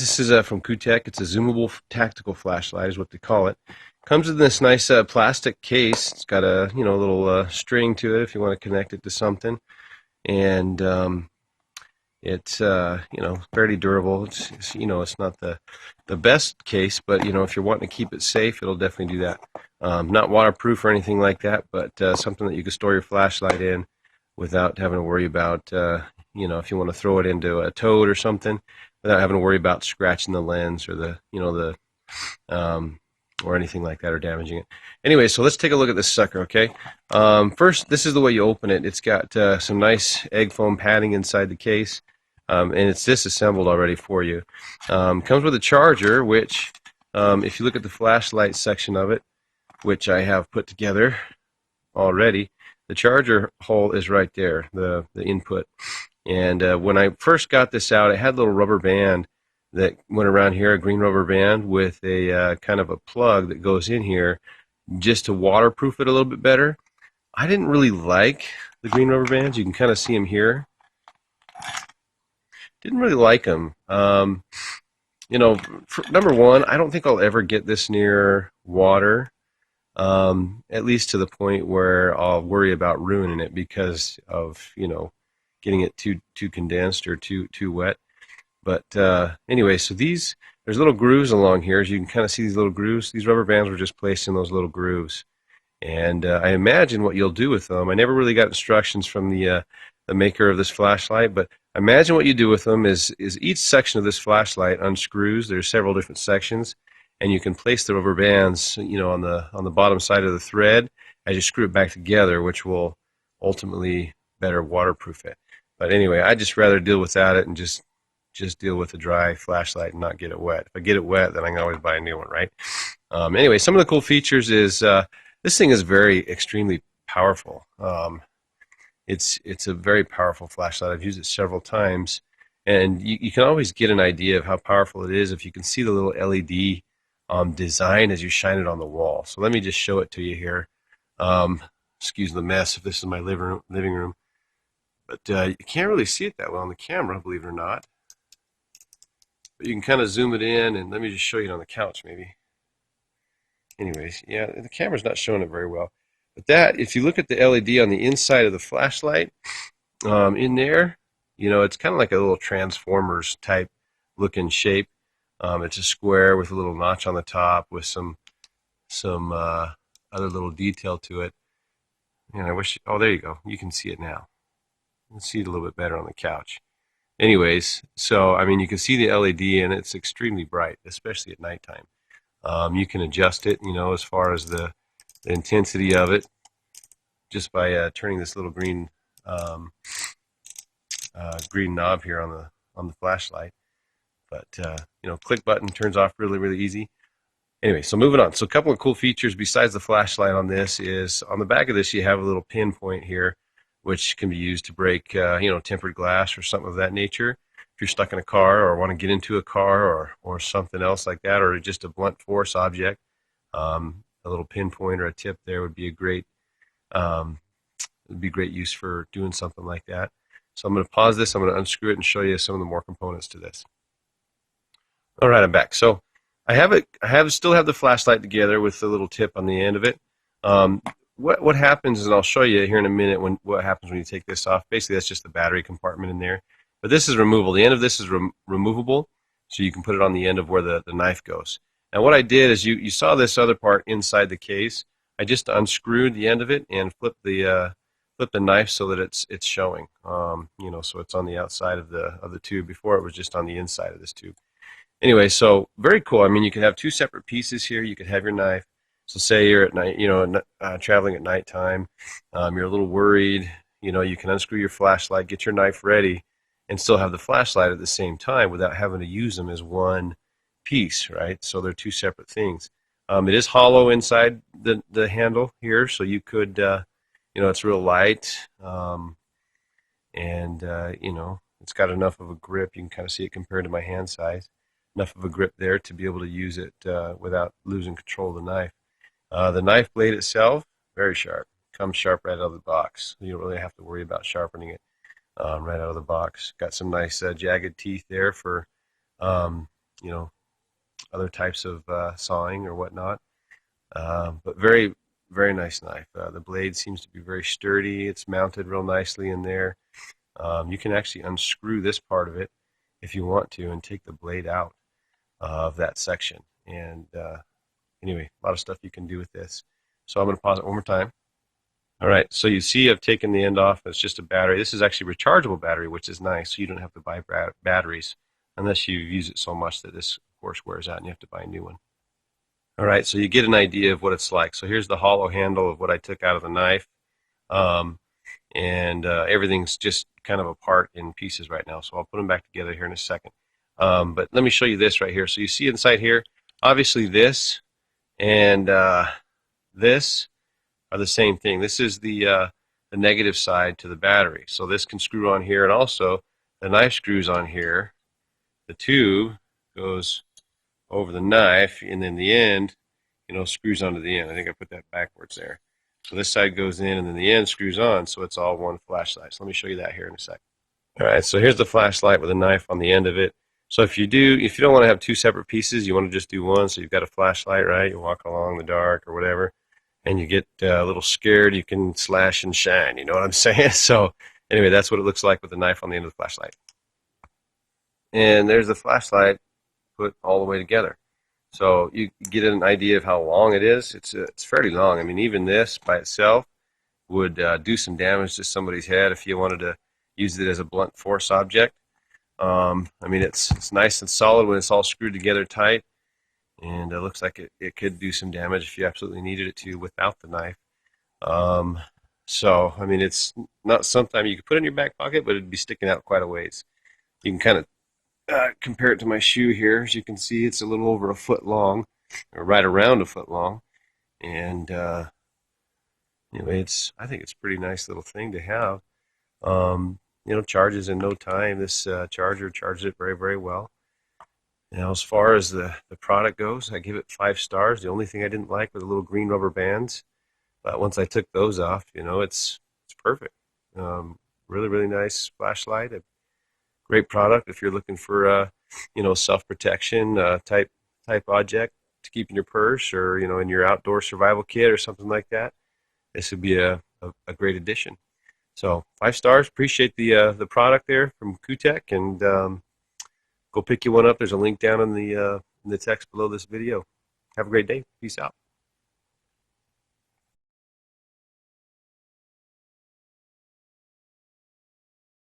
this is from Kootek. It's a zoomable tactical flashlight is what they call it. Comes in this nice plastic case. It's got a little string to it if you want to connect it to something, and it's fairly durable. It's not the best case, but if you're wanting to keep it safe, it'll definitely do that. Not waterproof or anything like that, but something that you can store your flashlight in without having to worry about if you want to throw it into a toad or something, without having to worry about scratching the lens or or anything like that, or damaging it. Anyway, so let's take a look at this sucker, okay? First, this is the way you open it. It's got some nice egg foam padding inside the case, and it's disassembled already for you. Comes with a charger, which, if you look at the flashlight section of it, which I have put together already, the charger hole is right there, the input. And when I first got this out, it had a little rubber band that went around here, a green rubber band with a kind of a plug that goes in here just to waterproof it a little bit better. I didn't really like the green rubber bands. You can kind of see them here. Didn't really like them. Number one, I don't think I'll ever get this near water, at least to the point where I'll worry about ruining it because of, getting it too condensed or too wet. But anyway, so there's little grooves along here. As you can kind of see these little grooves. These rubber bands were just placed in those little grooves. And I imagine what you'll do with them, I never really got instructions from the maker of this flashlight, but imagine what you do with them is each section of this flashlight unscrews. There's several different sections, and you can place the rubber bands, on the bottom side of the thread as you screw it back together, which will ultimately better waterproof it. But anyway, I'd just rather deal without it and just deal with a dry flashlight and not get it wet. If I get it wet, then I can always buy a new one, right? Anyway, some of the cool features is this thing is extremely powerful. It's a very powerful flashlight. I've used it several times, and you can always get an idea of how powerful it is if you can see the little LED design as you shine it on the wall. So let me just show it to you here. Excuse the mess if this is my living room. But you can't really see it that well on the camera, believe it or not. But you can kind of zoom it in, and let me just show you it on the couch maybe. Anyways, yeah, the camera's not showing it very well. But if you look at the LED on the inside of the flashlight, in there, it's kind of like a little Transformers type looking shape. It's a square with a little notch on the top with some other little detail to it. And I wish, oh, there you go. You can see it now. You can see it a little bit better on the couch. Anyways, so, you can see the LED, and it's extremely bright, especially at nighttime. You can adjust it, as far as the intensity of it, just by turning this little green green knob here on the flashlight. But click button turns off really easy. Anyway, so moving on. So a couple of cool features besides the flashlight on this is on the back of this you have a little pinpoint here, which can be used to break tempered glass or something of that nature. If you're stuck in a car or want to get into a car or something else like that, or just a blunt force object, a little pinpoint or a tip there would be a great use for doing something like that. So I'm going to pause this. I'm going to unscrew it and show you some of the more components to this. All right, I'm back. So I still have the flashlight together with the little tip on the end of it. What happens is, and I'll show you here in a minute what happens when you take this off. Basically, that's just the battery compartment in there. But this is removable. The end of this is removable, so you can put it on the end of where the knife goes. Now what I did is, you saw this other part inside the case. I just unscrewed the end of it and flipped the knife so that it's showing. So it's on the outside of the tube. Before it was just on the inside of this tube. Anyway, so very cool. You could have two separate pieces here. You could have your knife. So say you're at night, traveling at nighttime, you're a little worried, you can unscrew your flashlight, get your knife ready, and still have the flashlight at the same time without having to use them as one piece, right? So they're two separate things. It is hollow inside the handle here, so you could, it's real light, and it's got enough of a grip. You can kind of see it compared to my hand size. Enough of a grip there to be able to use it without losing control of the knife. The knife blade itself, very sharp. Comes sharp right out of the box. You don't really have to worry about sharpening it right out of the box. Got some nice jagged teeth there for you know, other types of sawing or whatnot. But very, very nice knife. The blade seems to be very sturdy. It's mounted real nicely in there. You can actually unscrew this part of it if you want to and take the blade out of that section. And anyway, a lot of stuff you can do with this. So I'm going to pause it one more time. All right, so you see I've taken the end off. It's just a battery. This is actually a rechargeable battery, which is nice. So you don't have to buy batteries unless you use it so much that this, of course, wears out and you have to buy a new one. All right, so you get an idea of what it's like. So here's the hollow handle of what I took out of the knife. And everything's just kind of apart in pieces right now. So I'll put them back together here in a second. But let me show you this right here. So you see inside here, obviously this and this are the same thing. This is the negative side to the battery. So this can screw on here, and also the knife screws on here. The tube goes over the knife, and then the end, screws onto the end. I think I put that backwards there. So this side goes in, and then the end screws on, so it's all one flashlight. So let me show you that here in a second. All right, so here's the flashlight with a knife on the end of it. So if you don't want to have two separate pieces, you want to just do one. So you've got a flashlight, right? You walk along the dark or whatever, and you get a little scared, you can slash and shine. You know what I'm saying? So anyway, that's what it looks like with the knife on the end of the flashlight. And there's the flashlight put all the way together. So you get an idea of how long it is. It's fairly long. I mean, even this by itself would do some damage to somebody's head if you wanted to use it as a blunt force object. I mean, it's nice and solid when it's all screwed together tight, and it looks like it could do some damage if you absolutely needed it to without the knife. So, I mean, it's not something you could put in your back pocket, but it'd be sticking out quite a ways. You can kind of compare it to my shoe here. As you can see, it's a little over a foot long, or right around a foot long. And anyway, I think it's a pretty nice little thing to have. Charges in no time. This charger charges it very, very well. Now, as far as the product goes, I give it 5 stars. The only thing I didn't like were the little green rubber bands. But once I took those off, it's perfect. Really, really nice flashlight. A great product if you're looking for self-protection type object to keep in your purse, or in your outdoor survival kit or something like that. This would be a great addition. So 5 stars. Appreciate the product there from Kootek, and go pick you one up. There's a link down in the text below this video. Have a great day. Peace out.